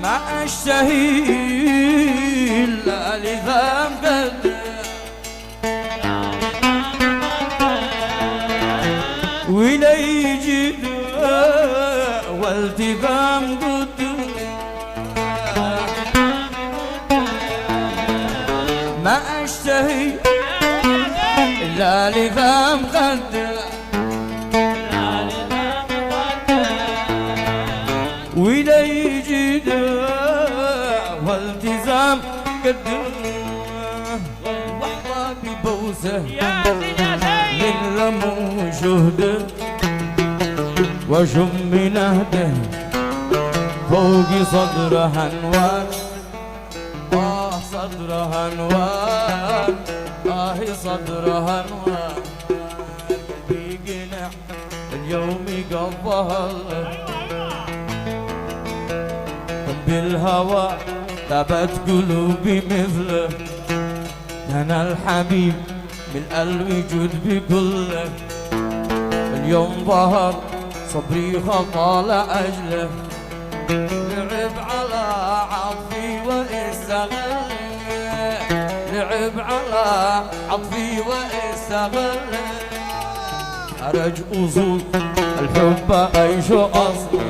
ما اشتهي الا لذا مقدر ولا يجي والتقام قدر ما اشتهي الا لذا مقدر ولا يجي والتزام قدر واحبابي بوسه من لمو شهده وشم نهده فوق صدرها انوار صدرها انوار صدرها انوار قلبي قنع اليوم قضاها بالهوى ثبت قلوبي مثله انا الحبيب من الوجود بكله اليوم ظهر صبري خطا لاجله لعب على عطفي واستغل لعب على عطفي واستغل خرج اصول الحب ايش اصل